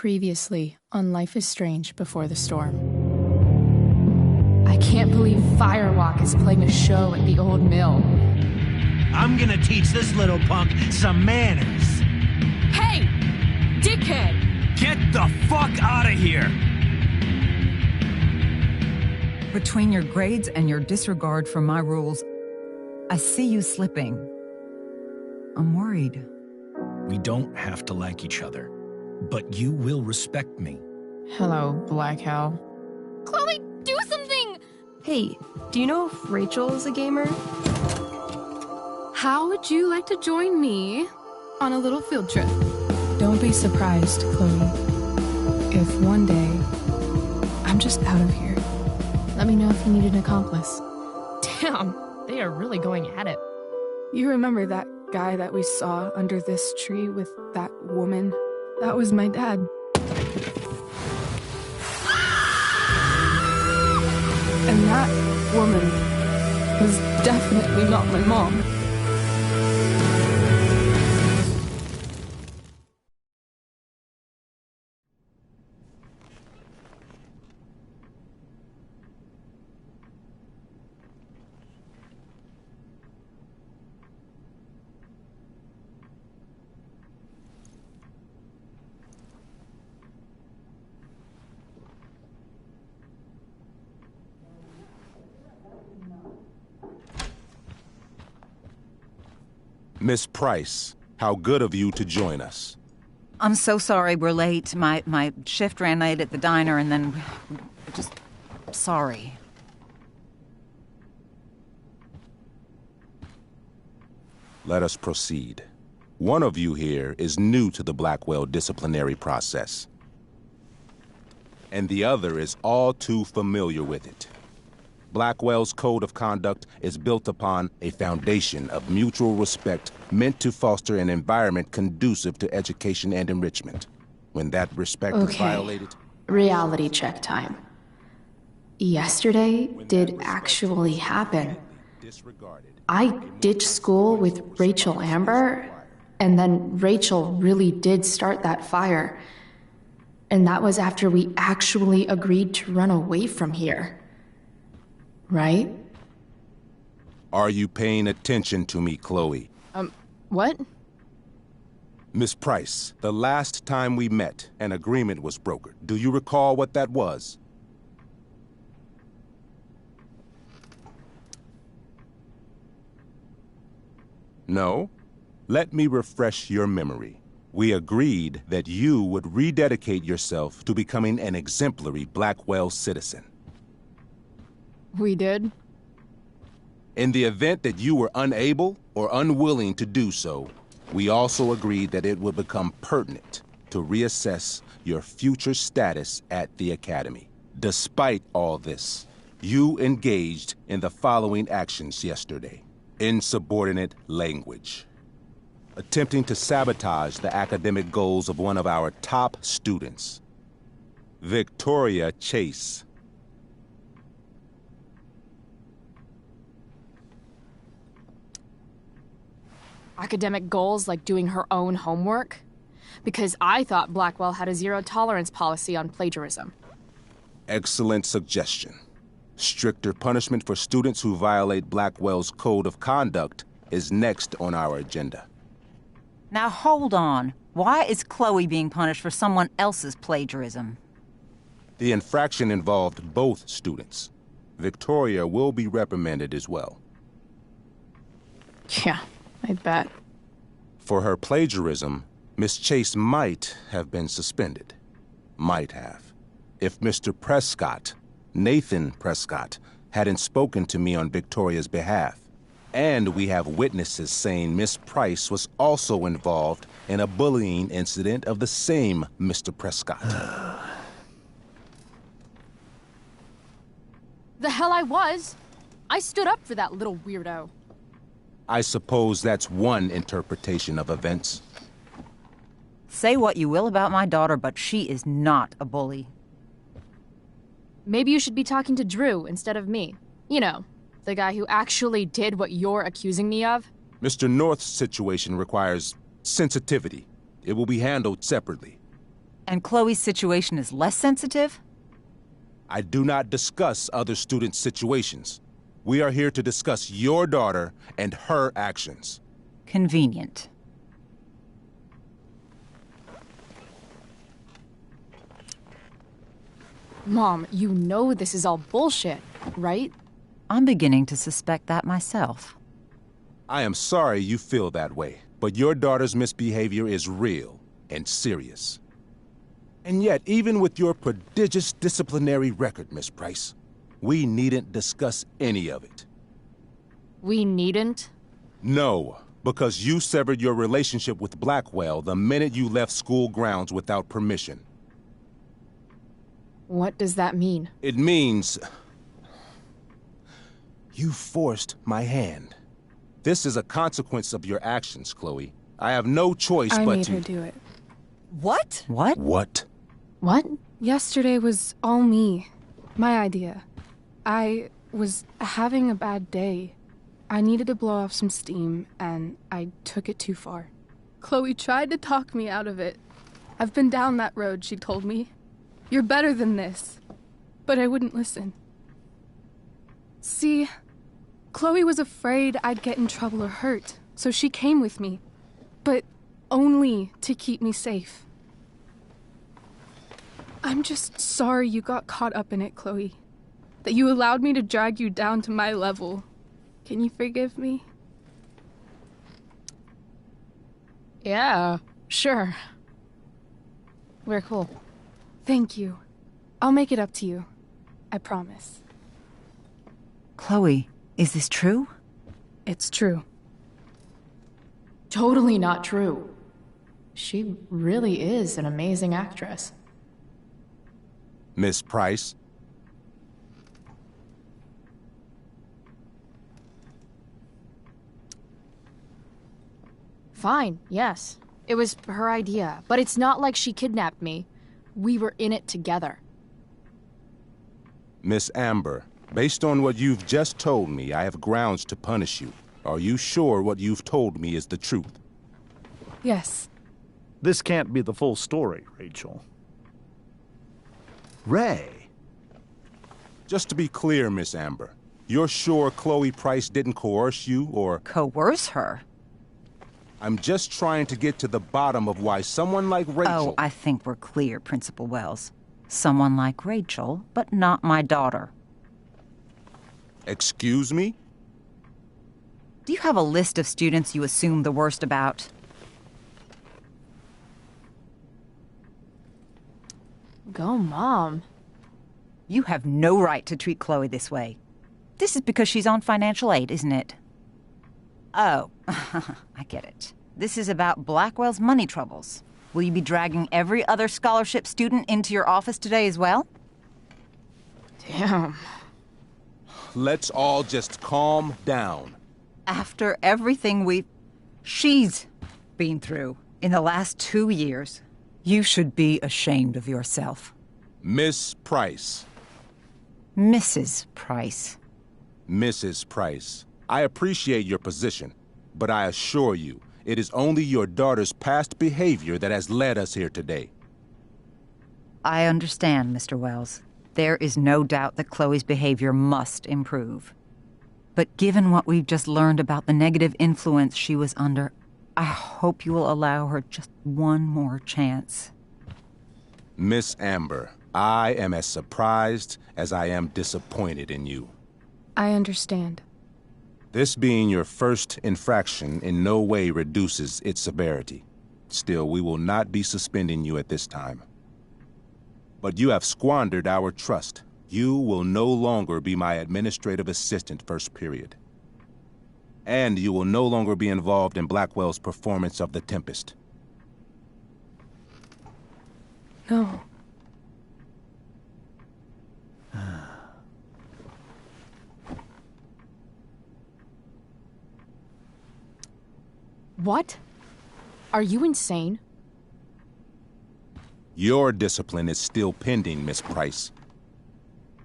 Previously on Life is Strange Before the Storm. I can't believe Firewalk is playing a show at the old mill. I'm gonna teach this little punk some manners. Hey! Dickhead! Get the fuck out of here! Between your grades and your disregard for my rules, I see you slipping. I'm worried. We don't have to like each other, but you will respect me. Hello, Black Hell. Chloe, do something! Hey, do you know if Rachel is a gamer? How would you like to join me on a little field trip? Don't be surprised, Chloe, if one day I'm just out of here. Let me know if you need an accomplice. Damn, they are really going at it. You remember that guy that we saw under this tree with that woman? That was my dad. And that woman was definitely not my mom. Miss Price, how good of you to join us. I'm so sorry we're late. My shift ran late at the diner and then... just... sorry. Let us proceed. One of you here is new to the Blackwell disciplinary process, and the other is all too familiar with it. Blackwell's code of conduct is built upon a foundation of mutual respect meant to foster an environment conducive to education and enrichment. When that respect is violated... Reality check time. Yesterday did actually happen. I ditched school with Rachel Amber, and then Rachel really did start that fire. And that was after we actually agreed to run away from here. Right? Are you paying attention to me, Chloe? What? Miss Price, the last time we met, an agreement was brokered. Do you recall what that was? No? Let me refresh your memory. We agreed that you would rededicate yourself to becoming an exemplary Blackwell citizen. We did? In the event that you were unable or unwilling to do so, we also agreed that it would become pertinent to reassess your future status at the Academy. Despite all this, you engaged in the following actions yesterday. Insubordinate language. Attempting to sabotage the academic goals of one of our top students, Victoria Chase. Academic goals like doing her own homework? Because I thought Blackwell had a zero-tolerance policy on plagiarism. Excellent suggestion. Stricter punishment for students who violate Blackwell's code of conduct is next on our agenda. Now hold on. Why is Chloe being punished for someone else's plagiarism? The infraction involved both students. Victoria will be reprimanded as well. Yeah, I bet. For her plagiarism, Miss Chase might have been suspended. Might have. If Mr. Prescott, Nathan Prescott, hadn't spoken to me on Victoria's behalf. And we have witnesses saying Miss Price was also involved in a bullying incident of the same Mr. Prescott. The hell I was! I stood up for that little weirdo. I suppose that's one interpretation of events. Say what you will about my daughter, but she is not a bully. Maybe you should be talking to Drew instead of me. You know, the guy who actually did what you're accusing me of. Mr. North's situation requires sensitivity. It will be handled separately. And Chloe's situation is less sensitive? I do not discuss other students' situations. We are here to discuss your daughter and her actions. Convenient. Mom, you know this is all bullshit, right? I'm beginning to suspect that myself. I am sorry you feel that way, but your daughter's misbehavior is real and serious. And yet, even with your prodigious disciplinary record, Miss Price, we needn't discuss any of it. We needn't? No, because you severed your relationship with Blackwell the minute you left school grounds without permission. What does that mean? It means you forced my hand. This is a consequence of your actions, Chloe. I have no choice but to... I made her do it. What? What? What? What? Yesterday was all me. My idea. I was having a bad day. I needed to blow off some steam, and I took it too far. Chloe tried to talk me out of it. I've been down that road, she told me. You're better than this. But I wouldn't listen. See, Chloe was afraid I'd get in trouble or hurt, so she came with me. But only to keep me safe. I'm just sorry you got caught up in it, Chloe. That you allowed me to drag you down to my level. Can you forgive me? Yeah, sure. We're cool. Thank you. I'll make it up to you. I promise. Chloe, is this true? It's true. Totally not true. She really is an amazing actress. Miss Price? Fine, yes. It was her idea, but it's not like she kidnapped me. We were in it together. Miss Amber, based on what you've just told me, I have grounds to punish you. Are you sure what you've told me is the truth? Yes. This can't be the full story, Rachel. Ray. Just to be clear, Miss Amber, you're sure Chloe Price didn't coerce you, or... Coerce her? I'm just trying to get to the bottom of why someone like Rachel... Oh, I think we're clear, Principal Wells. Someone like Rachel, but not my daughter. Excuse me? Do you have a list of students you assume the worst about? Go, Mom. You have no right to treat Chloe this way. This is because she's on financial aid, isn't it? Oh, I get it. This is about Blackwell's money troubles. Will you be dragging every other scholarship student into your office today as well? Damn. Let's all just calm down. After everything she's been through in the last 2 years, you should be ashamed of yourself. Miss Price. Mrs. Price. Mrs. Price, I appreciate your position, but I assure you, it is only your daughter's past behavior that has led us here today. I understand, Mr. Wells. There is no doubt that Chloe's behavior must improve. But given what we've just learned about the negative influence she was under, I hope you will allow her just one more chance. Miss Amber, I am as surprised as I am disappointed in you. I understand. This being your first infraction in no way reduces its severity. Still, we will not be suspending you at this time. But you have squandered our trust. You will no longer be my administrative assistant first period. And you will no longer be involved in Blackwell's performance of The Tempest. No. What? Are you insane? Your discipline is still pending, Miss Price.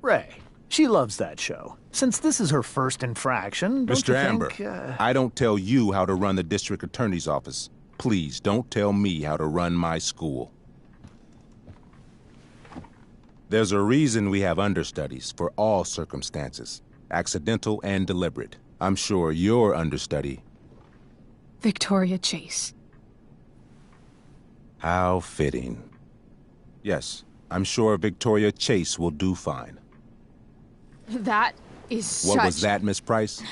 Ray, she loves that show. Since this is her first infraction, don't Mr. you Amber, think, I don't tell you how to run the district attorney's office. Please don't tell me how to run my school. There's a reason we have understudies for all circumstances, accidental and deliberate. I'm sure your understudy... Victoria Chase. How fitting. Yes, I'm sure Victoria Chase will do fine. That is such... What was that, Miss Price?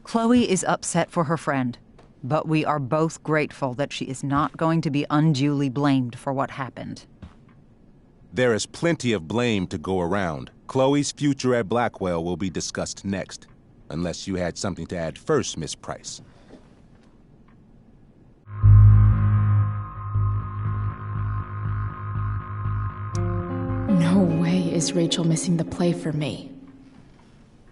Chloe is upset for her friend, but we are both grateful that she is not going to be unduly blamed for what happened. There is plenty of blame to go around. Chloe's future at Blackwell will be discussed next. Unless you had something to add first, Miss Price. No way is Rachel missing the play for me.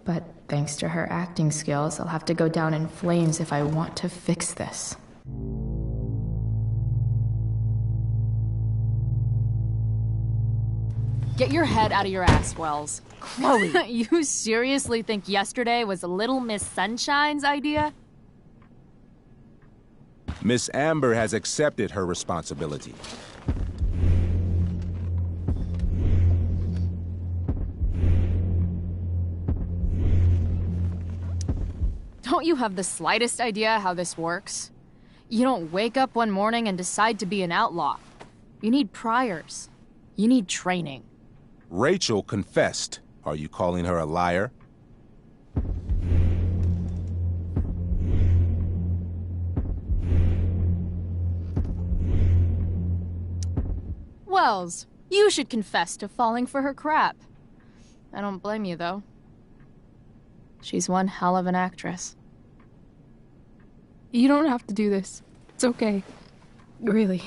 But thanks to her acting skills, I'll have to go down in flames if I want to fix this. Get your head out of your ass, Wells. Chloe! You seriously think yesterday was Little Miss Sunshine's idea? Miss Amber has accepted her responsibility. Don't you have the slightest idea how this works? You don't wake up one morning and decide to be an outlaw. You need priors. You need training. Rachel confessed. Are you calling her a liar? Wells, you should confess to falling for her crap. I don't blame you, though. She's one hell of an actress. You don't have to do this. It's okay. Really.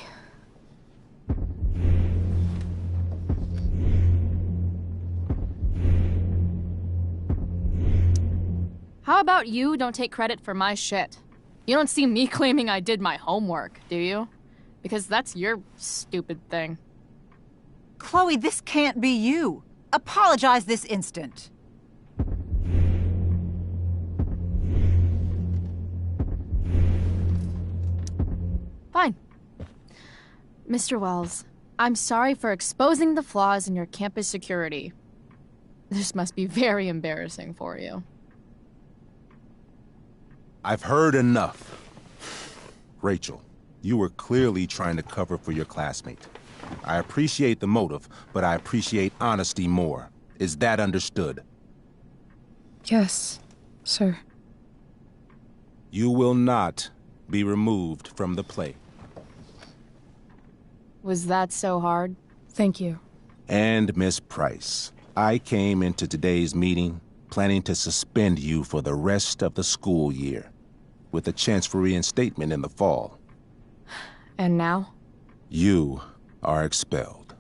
How about you don't take credit for my shit? You don't see me claiming I did my homework, do you? Because that's your stupid thing. Chloe, this can't be you. Apologize this instant. Fine. Mr. Wells, I'm sorry for exposing the flaws in your campus security. This must be very embarrassing for you. I've heard enough. Rachel, you were clearly trying to cover for your classmate. I appreciate the motive, but I appreciate honesty more. Is that understood? Yes, sir. You will not be removed from the play. Was that so hard? Thank you. And Miss Price, I came into today's meeting planning to suspend you for the rest of the school year, with a chance for reinstatement in the fall. And now? You are expelled.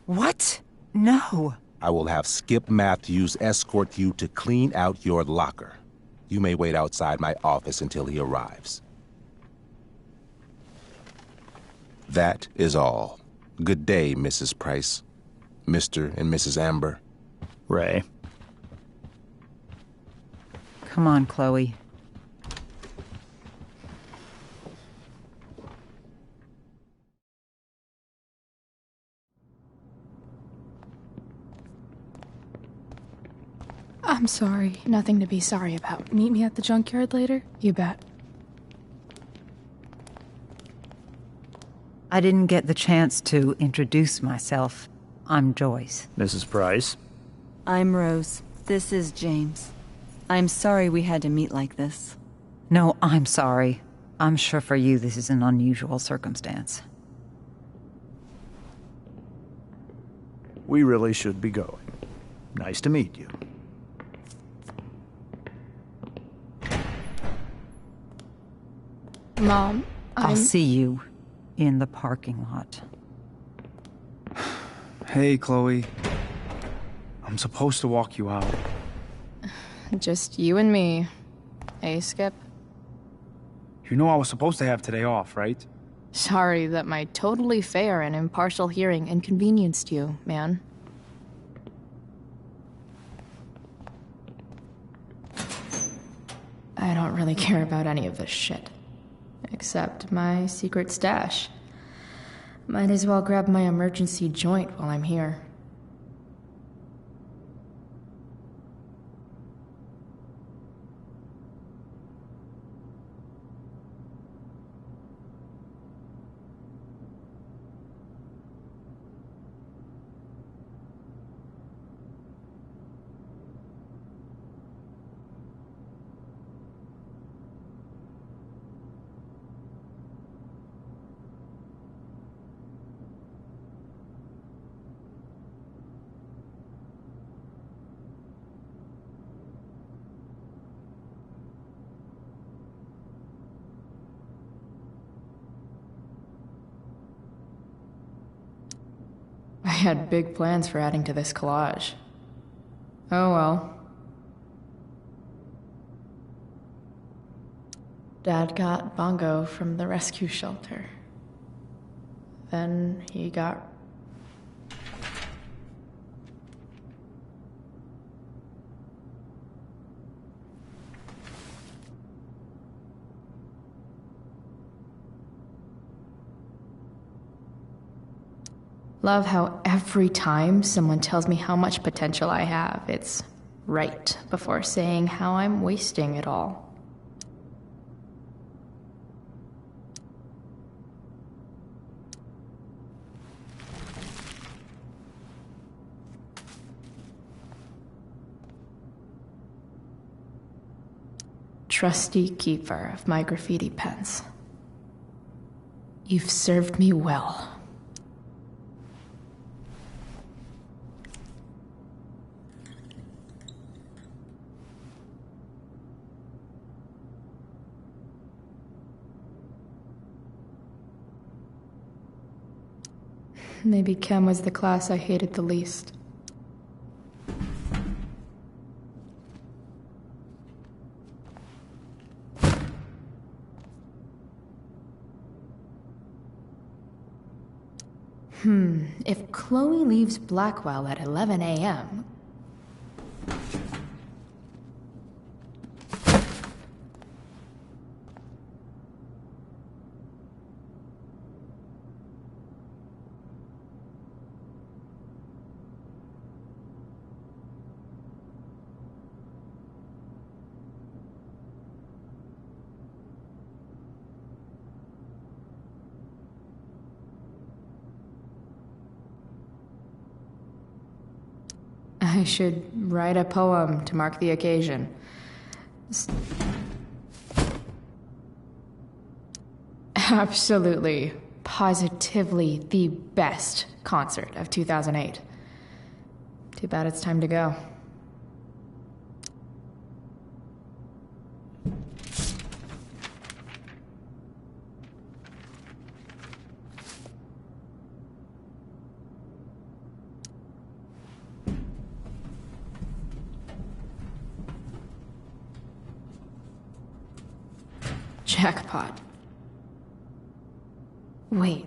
What? No. I will have Skip Matthews escort you to clean out your locker. You may wait outside my office until he arrives. That is all. Good day, Mrs. Price. Mr. and Mrs. Amber. Ray. Come on, Chloe. I'm sorry. Nothing to be sorry about. Meet me at the junkyard later? You bet. I didn't get the chance to introduce myself. I'm Joyce. Mrs. Price. I'm Rose. This is James. I'm sorry we had to meet like this. No, I'm sorry. I'm sure for you this is an unusual circumstance. We really should be going. Nice to meet you. Mom, I'll see you in the parking lot. Hey, Chloe. I'm supposed to walk you out. Just you and me. Hey, Skip? You know I was supposed to have today off, right? Sorry that my totally fair and impartial hearing inconvenienced you, man. I don't really care about any of this shit. Except my secret stash. Might as well grab my emergency joint while I'm here. I had big plans for adding to this collage. Oh well. Dad got Bongo from the rescue shelter. Then he got... Love how every time someone tells me how much potential I have, it's right before saying how I'm wasting it all. Trusty keeper of my graffiti pens. You've served me well. Maybe Chem was the class I hated the least. If Chloe leaves Blackwell at 11 a.m., I should write a poem to mark the occasion. Absolutely, positively the best concert of 2008. Too bad it's time to go. Jackpot. Wait.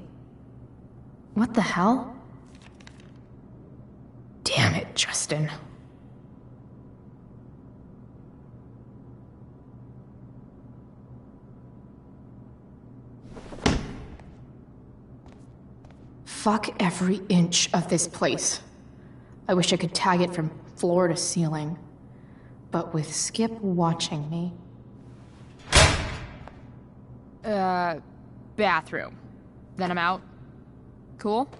What the hell? Damn it, Justin. Fuck every inch of this place. I wish I could tag it from floor to ceiling. But with Skip watching me... Bathroom. Then I'm out. Cool?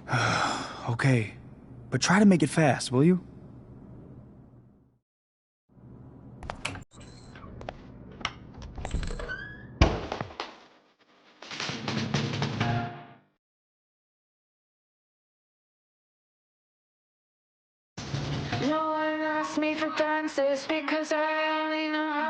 Okay, but try to make it fast, will you? No one asked me for dances because I only know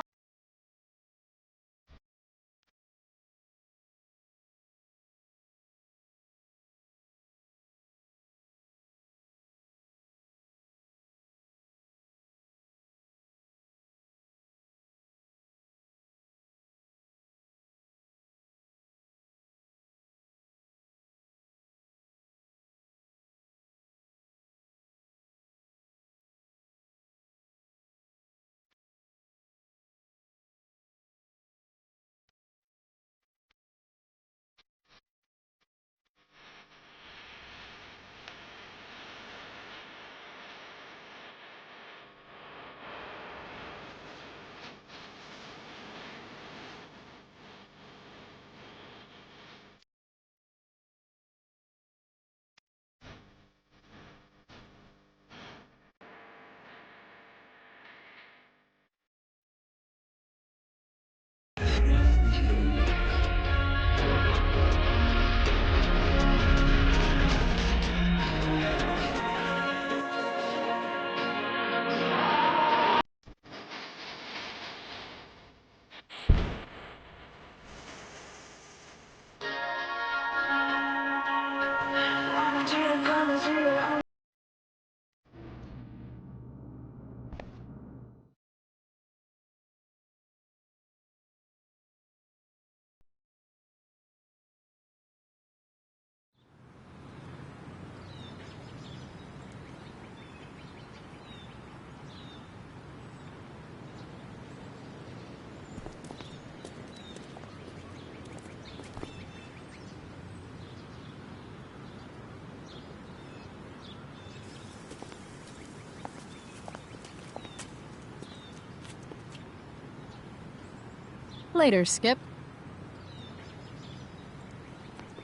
Later, Skip.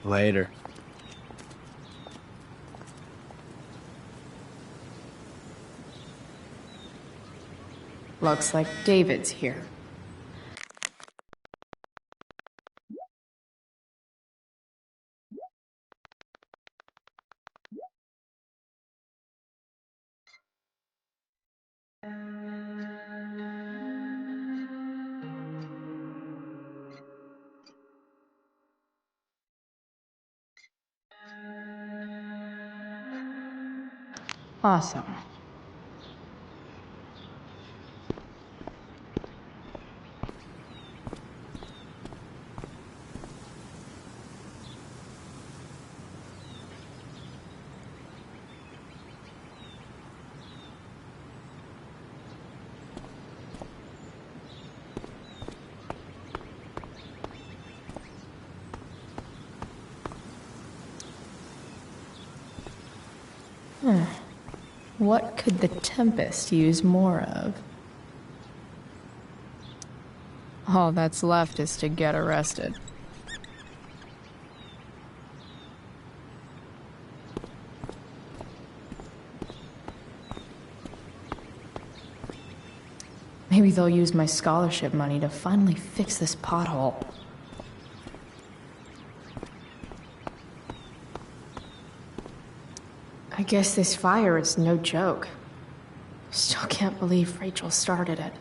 Later. Looks like David's here. Awesome. What could the Tempest use more of? All that's left is to get arrested. Maybe they'll use my scholarship money to finally fix this pothole. I guess this fire is no joke. Still can't believe Rachel started it.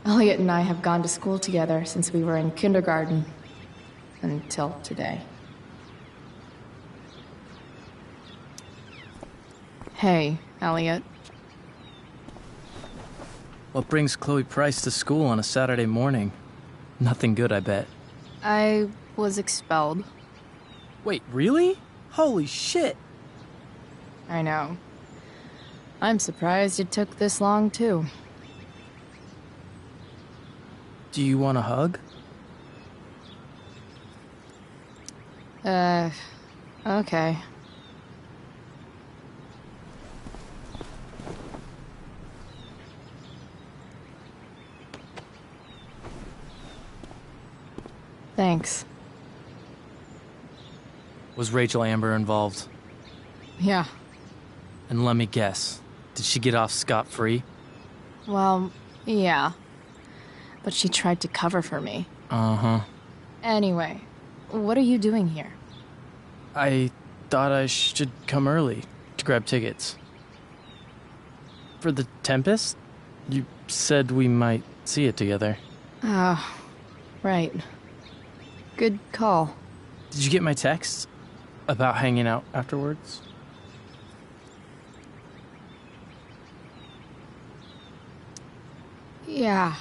Elliot and I have gone to school together since we were in kindergarten. Until today. Hey, Elliot. What brings Chloe Price to school on a Saturday morning? Nothing good, I bet. I was expelled. Wait, really? Holy shit! I know. I'm surprised it took this long, too. Do you want a hug? Okay. Thanks. Was Rachel Amber involved? Yeah. And let me guess, did she get off scot-free? Well, yeah. But she tried to cover for me. Uh-huh. Anyway, what are you doing here? I thought I should come early to grab tickets. For the Tempest? You said we might see it together. Oh, right. Good call. Did you get my text about hanging out afterwards? Yeah.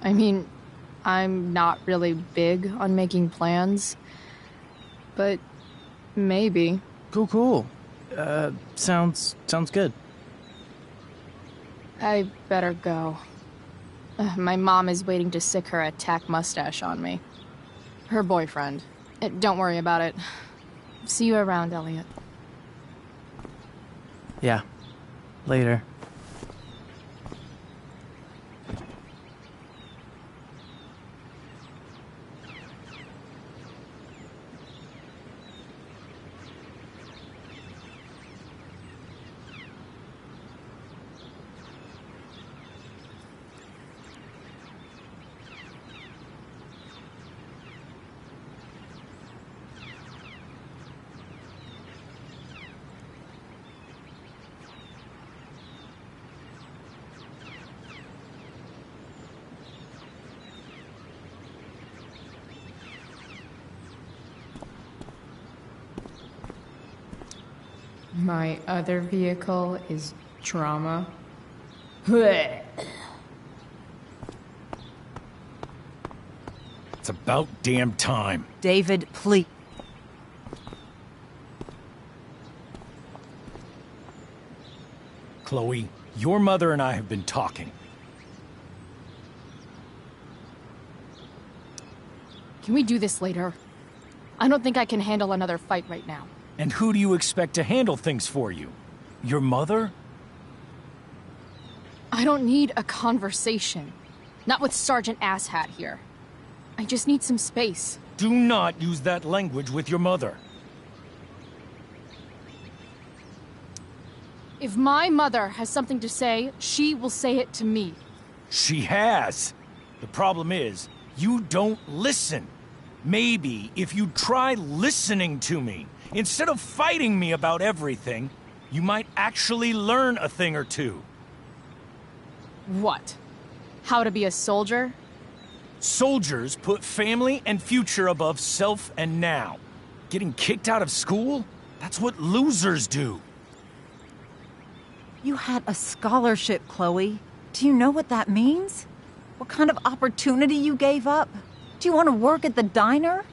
I mean, I'm not really big on making plans, but maybe. Cool. Sounds good. I better go. My mom is waiting to sick her attack mustache on me. Her boyfriend. Don't worry about it. See you around, Elliot. Yeah. Later. My other vehicle is drama. It's about damn time. David, please. Chloe, your mother and I have been talking. Can we do this later? I don't think I can handle another fight right now. And who do you expect to handle things for you? Your mother? I don't need a conversation. Not with Sergeant Asshat here. I just need some space. Do not use that language with your mother. If my mother has something to say, she will say it to me. She has. The problem is, you don't listen. Maybe if you try listening to me, instead of fighting me about everything, you might actually learn a thing or two. What? How to be a soldier? Soldiers put family and future above self and now. Getting kicked out of school? That's what losers do. You had a scholarship, Chloe. Do you know what that means? What kind of opportunity you gave up? Do you want to work at the diner?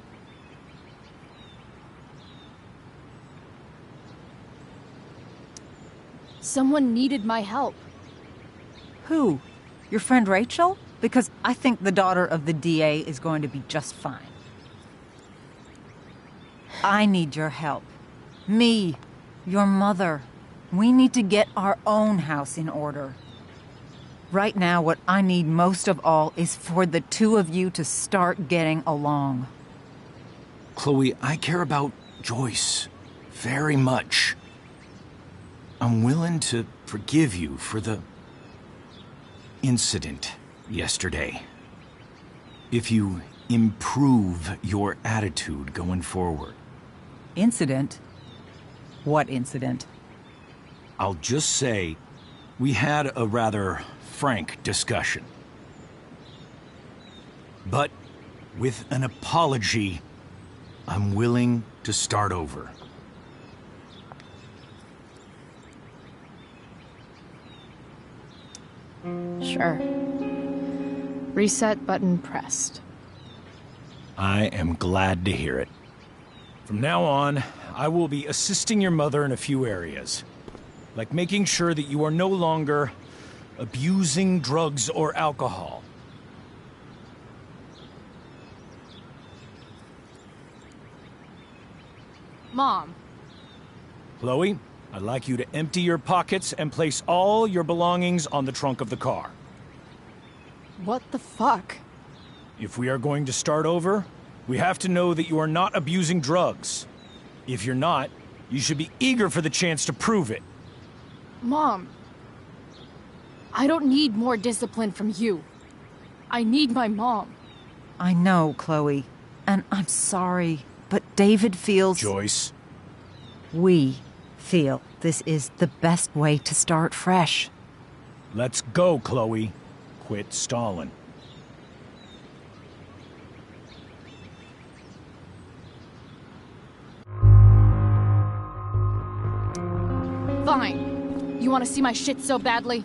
Someone needed my help. Who? Your friend Rachel? Because I think the daughter of the DA is going to be just fine. I need your help. Me, your mother. We need to get our own house in order. Right now, what I need most of all is for the two of you to start getting along. Chloe, I care about Joyce very much. I'm willing to forgive you for the incident yesterday. If you improve your attitude going forward. Incident? What incident? I'll just say, we had a rather frank discussion. But with an apology, I'm willing to start over. Sure. Reset button pressed. I am glad to hear it. From now on, I will be assisting your mother in a few areas. Like making sure that you are no longer abusing drugs or alcohol. Mom. Chloe, I'd like you to empty your pockets and place all your belongings on the trunk of the car. What the fuck? If we are going to start over, we have to know that you are not abusing drugs. If you're not, you should be eager for the chance to prove it. Mom. I don't need more discipline from you. I need my mom. I know, Chloe. And I'm sorry, but David feels... Joyce. We feel this is the best way to start fresh. Let's go, Chloe. Quit stalling. Fine. You want to see my shit so badly?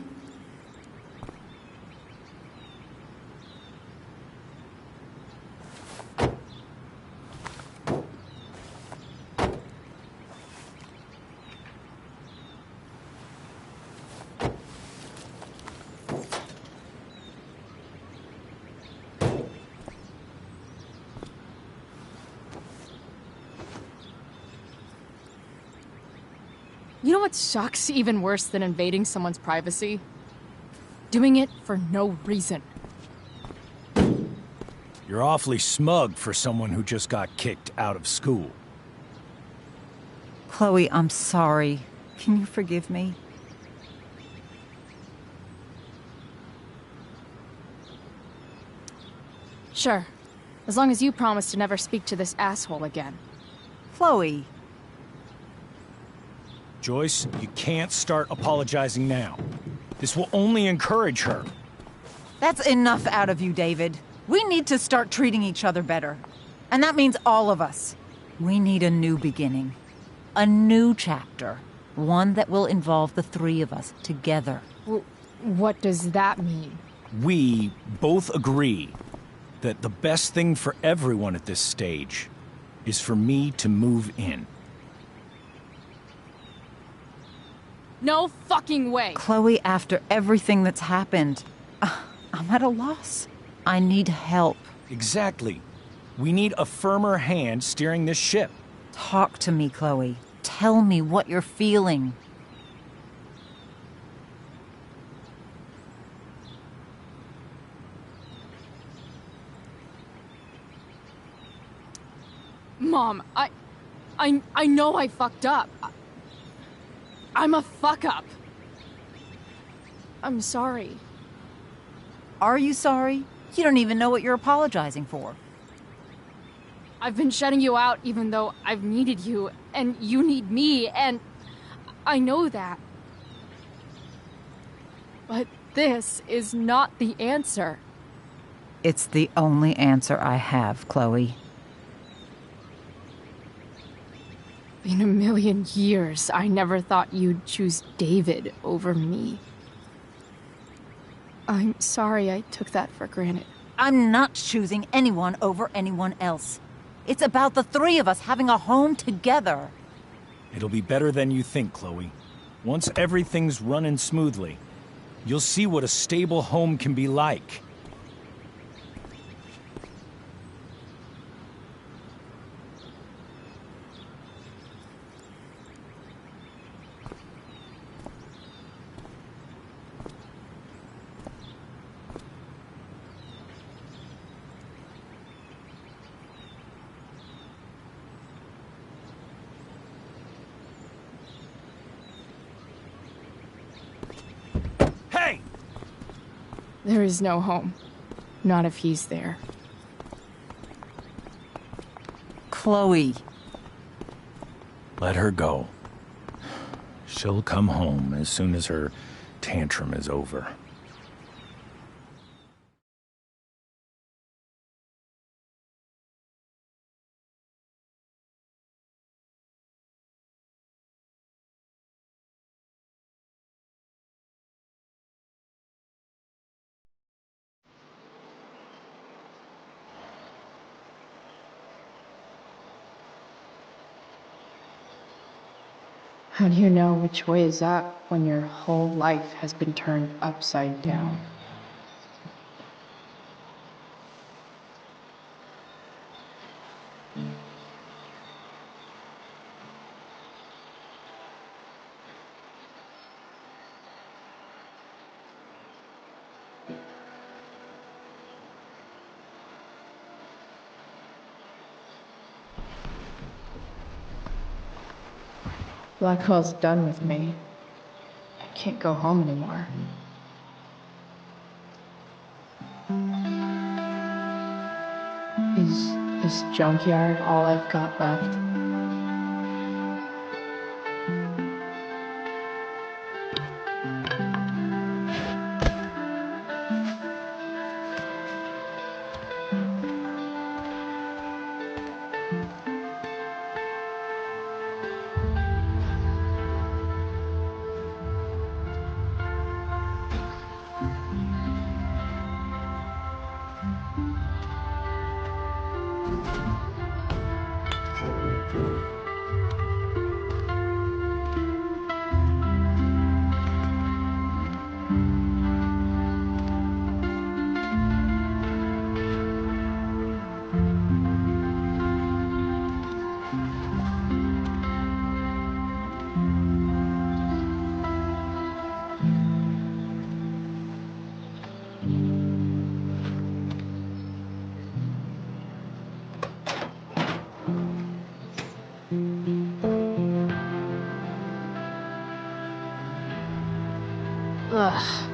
You know what sucks even worse than invading someone's privacy? Doing it for no reason. You're awfully smug for someone who just got kicked out of school. Chloe, I'm sorry. Can you forgive me? Sure. As long as you promise to never speak to this asshole again. Chloe. Joyce, you can't start apologizing now. This will only encourage her. That's enough out of you, David. We need to start treating each other better. And that means all of us. We need a new beginning. A new chapter. One that will involve the three of us together. What does that mean? We both agree that the best thing for everyone at this stage is for me to move in. No fucking way! Chloe, after everything that's happened, I'm at a loss. I need help. Exactly. We need a firmer hand steering this ship. Talk to me, Chloe. Tell me what you're feeling. Mom, I know I fucked up. I'm a fuck-up. I'm sorry. Are you sorry? You don't even know what you're apologizing for. I've been shutting you out even though I've needed you, and you need me, and I know that. But this is not the answer. It's the only answer I have, Chloe. In a million years, I never thought you'd choose David over me. I'm sorry I took that for granted. I'm not choosing anyone over anyone else. It's about the three of us having a home together. It'll be better than you think, Chloe. Once everything's running smoothly, you'll see what a stable home can be like. There is no home. Not if he's there. Chloe. Let her go. She'll come home as soon as her tantrum is over. How do you know which way is up when your whole life has been turned upside down? Blackwell's done with me. I can't go home anymore. Is this junkyard all I've got left? Ugh.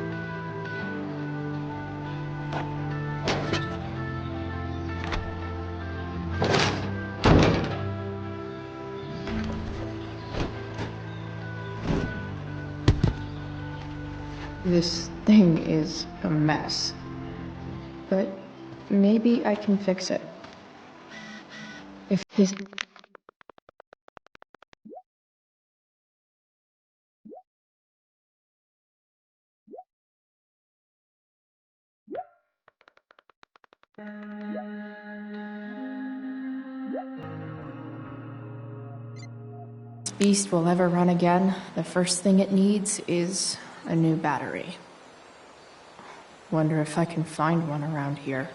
This thing is a mess, but maybe I can fix it. If this... beast will ever run again, the first thing it needs is a new battery. Wonder if I can find one around here.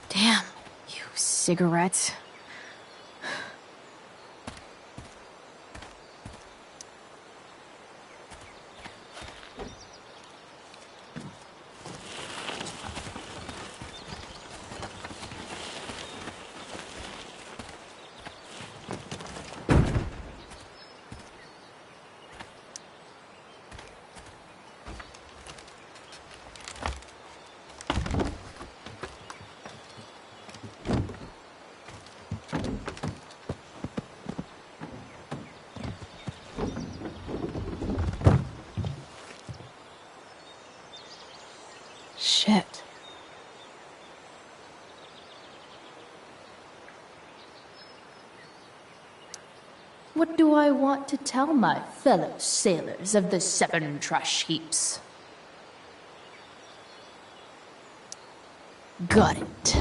Damn, you cigarettes. Shit. What do I want to tell my fellow sailors of the 7 trash heaps? Got it.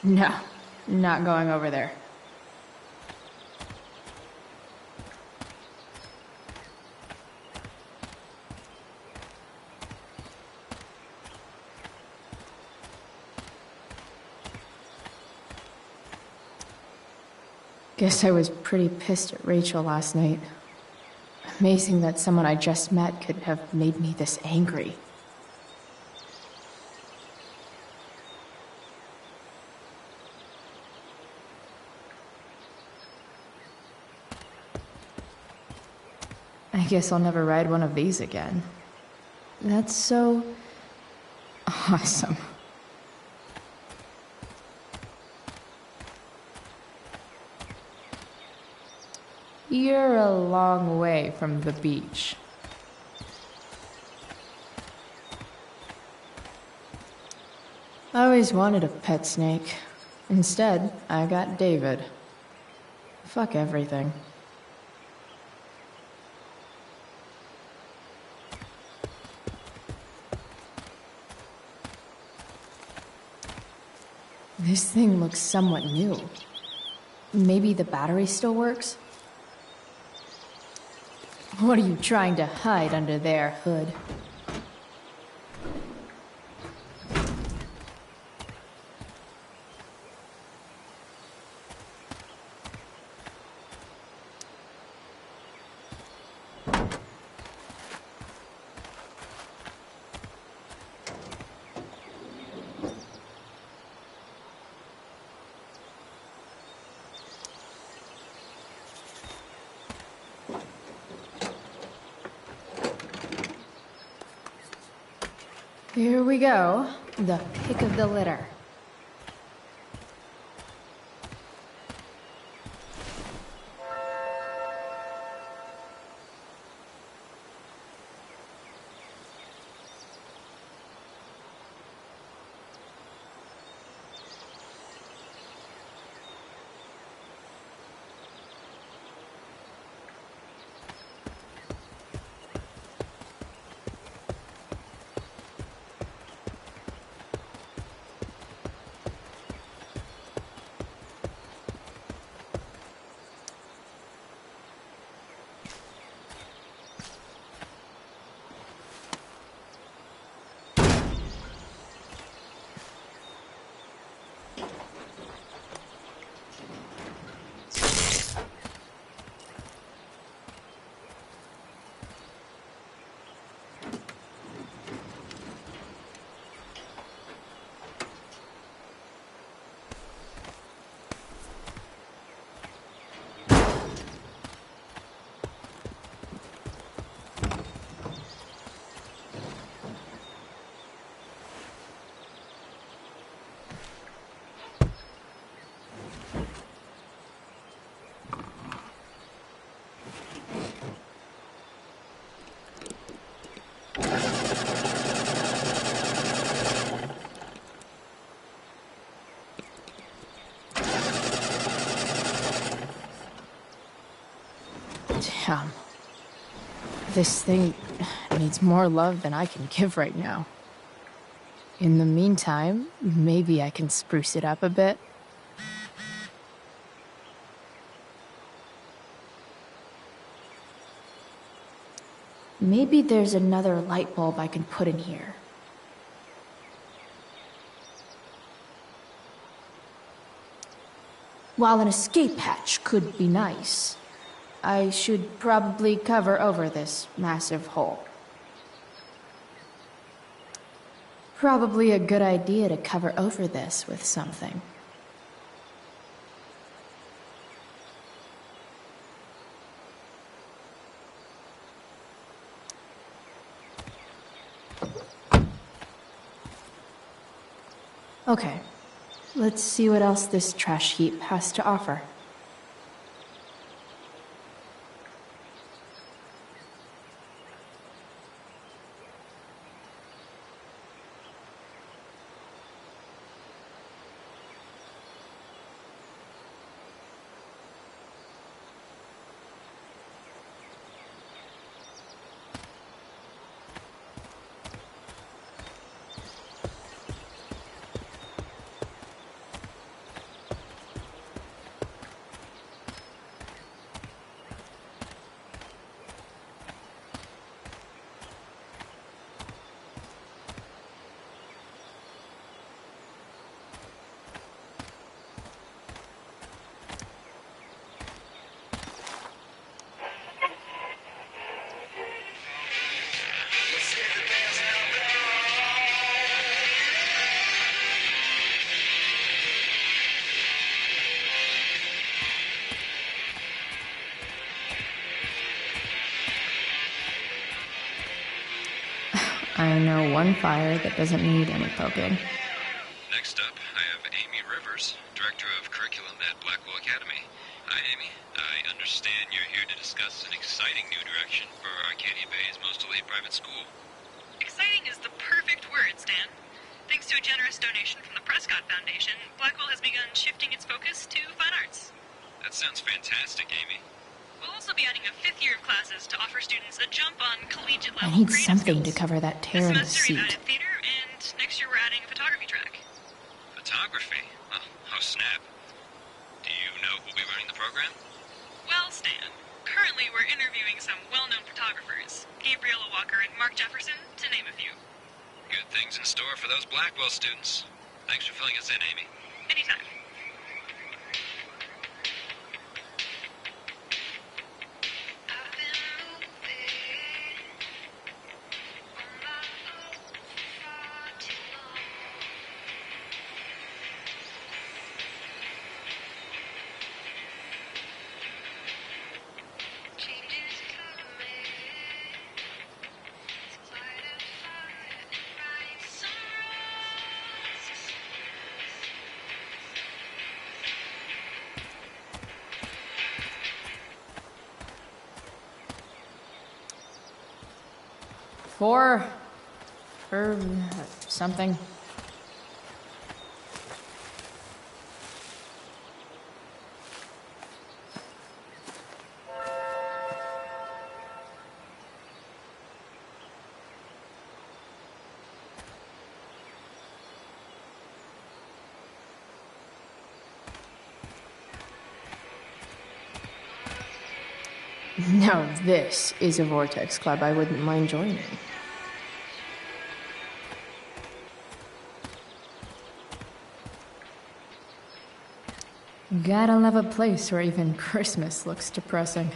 No, not going over there. Guess I was pretty pissed at Rachel last night. Amazing that someone I just met could have made me this angry. I guess I'll never ride one of these again. That's so awesome. You're a long way from the beach. I always wanted a pet snake. Instead, I got David. Fuck everything. This thing looks somewhat new. Maybe the battery still works? What are you trying to hide under there, Hood? Here we go, the pick of the litter. Damn. This thing needs more love than I can give right now. In the meantime, maybe I can spruce it up a bit. Maybe there's another light bulb I can put in here. While an escape hatch could be nice, I should probably cover over this massive hole. Probably a good idea to cover over this with something. Okay, let's see what else this trash heap has to offer. I know one fire that doesn't need any poking. Next up, I have Amy Rivers, Director of Curriculum at Blackwell Academy. Hi, Amy. I understand you're here to discuss an exciting new direction for Arcadia Bay's most elite private school. Exciting is the perfect word, Stan. Thanks to a generous donation from the Prescott Foundation, Blackwell has begun shifting its focus to fine arts. That sounds fantastic, Amy. We'll also be adding a 5th year of classes to offer students a jump on collegiate I level need creative something skills. to cover that tear in the This semester we've seat. added theater, and next year we're adding a photography track. Photography? Oh, snap. Do you know who'll be running the program? Well, Stan, currently we're interviewing some well-known photographers, Gabriella Walker and Mark Jefferson, to name a few. Good things in store for those Blackwell students. Thanks for filling us in, Amy. Anytime. Four or something. Now this is a Vortex Club I wouldn't mind joining. Gotta love a place where even Christmas looks depressing.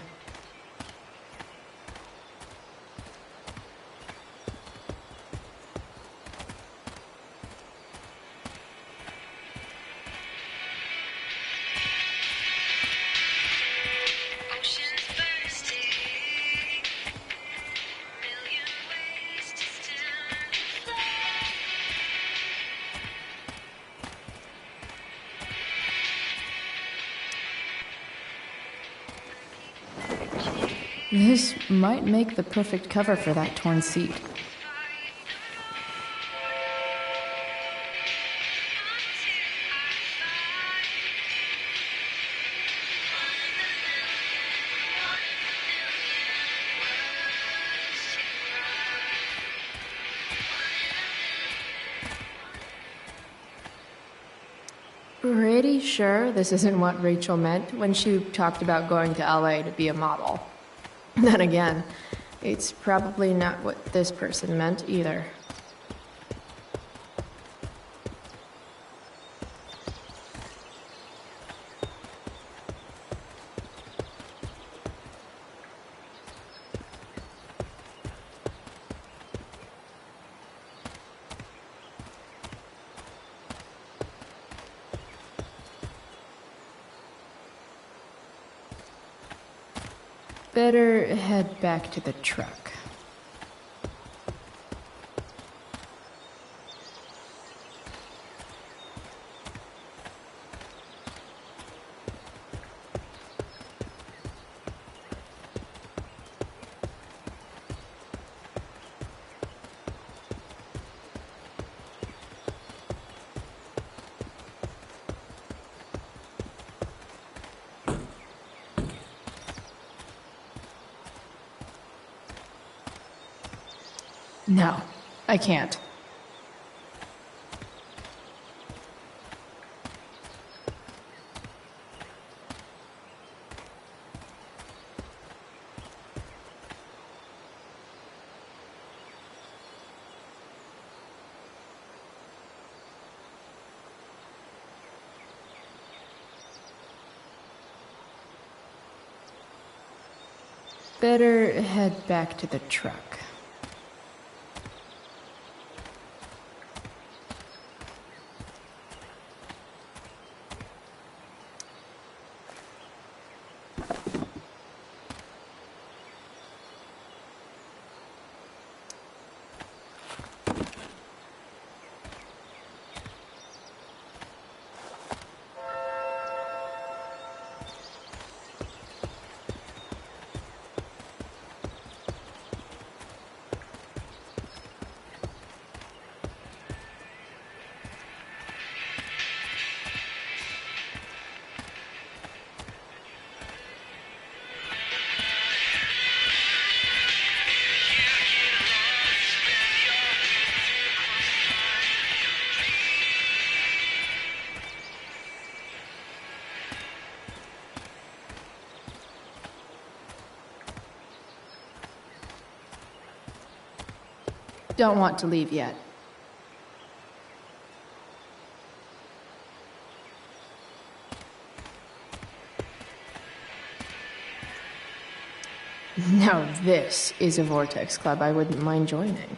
This might make the perfect cover for that torn seat. pretty sure this isn't what Rachel meant when she talked about going to LA to be a model. Then again, it's probably not what this person meant either. Better head back to the truck. No, I can't. Better head back to the truck. Don't want to leave yet. Now this is a Vortex Club I wouldn't mind joining.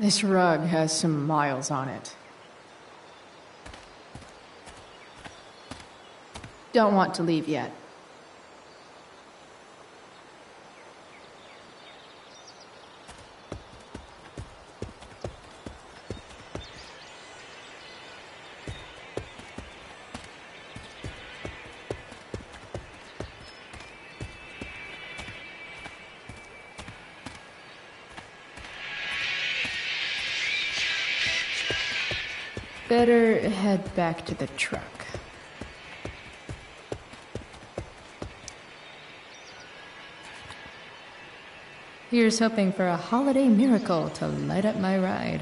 This rug has some miles on it. Don't want to leave yet. Better head back to the truck. Here's hoping for a holiday miracle to light up my ride.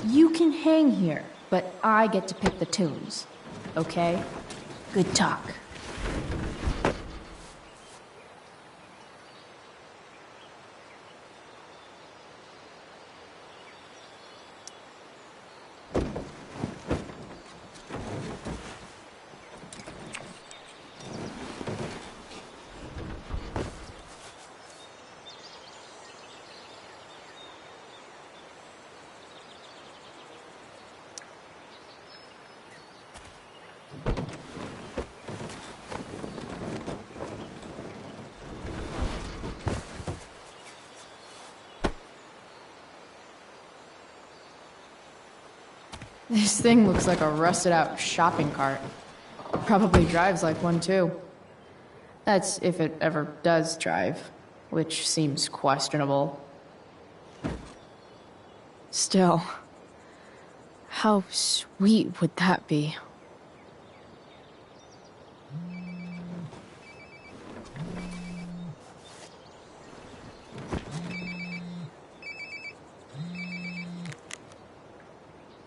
You can hang here, but I get to pick the tunes. Okay? Good talk. This thing looks like a rusted out shopping cart. Probably drives like one too. That's if it ever does drive, which seems questionable. Still, how sweet would that be?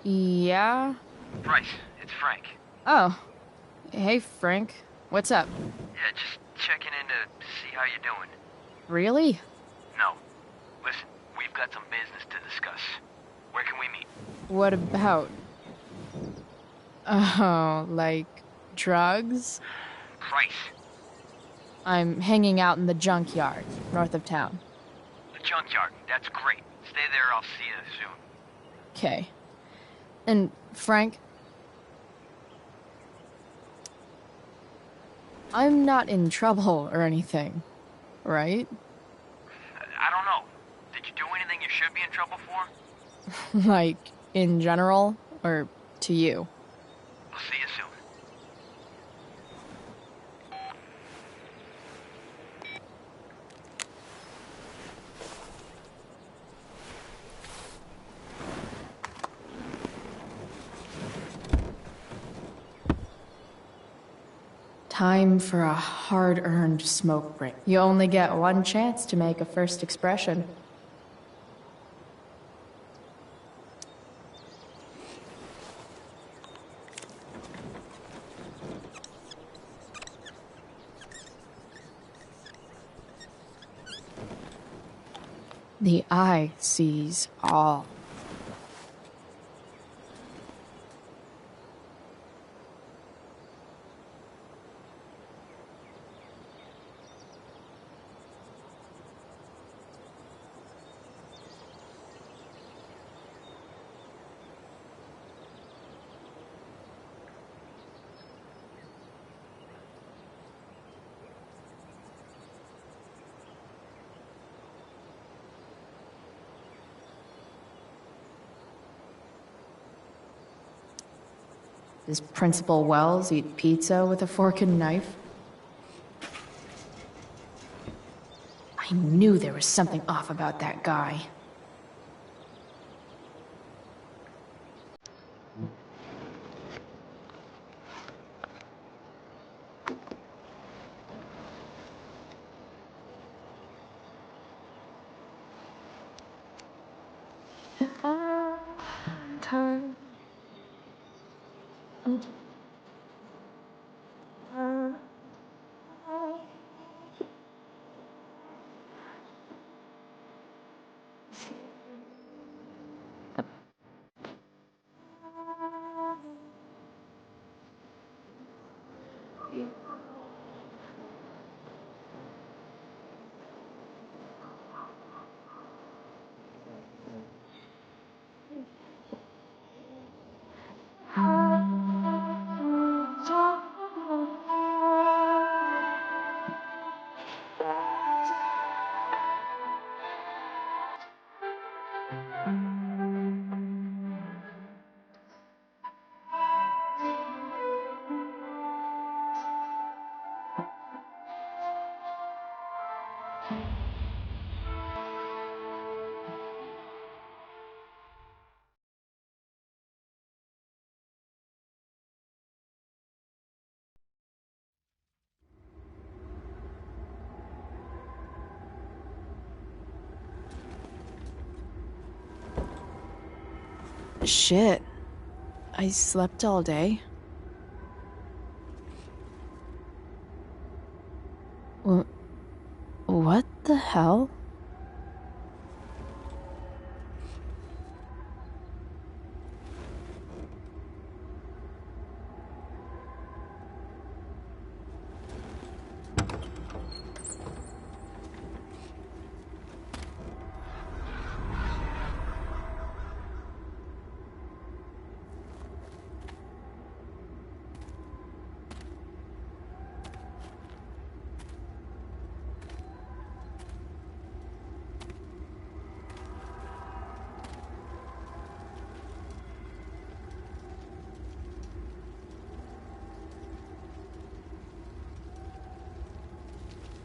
Yeah? Bryce, it's Frank. Oh. Hey, Frank. What's up? Yeah, just checking in to see how you're doing. Really? No. Listen, we've got some business to discuss. Where can we meet? What about? Oh, like drugs? Price. I'm hanging out in the junkyard, north of town. The junkyard. That's great. Stay there, I'll see you soon. Okay. And, Frank? I'm not in trouble or anything, right? I don't know. Did you do anything you should be in trouble for? Like, in general, or to you? I'll see you soon. Time for a hard-earned smoke break. You only get one chance to make a first expression. The eye sees all. Does Principal Wells eat pizza with a fork and knife? I knew there was something off about that guy. Time. Shit. I slept all day. What the hell?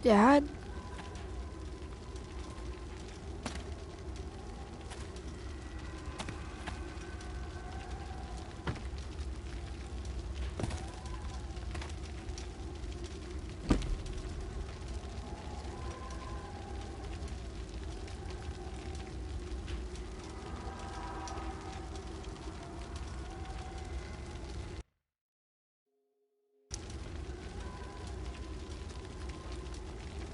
Dad?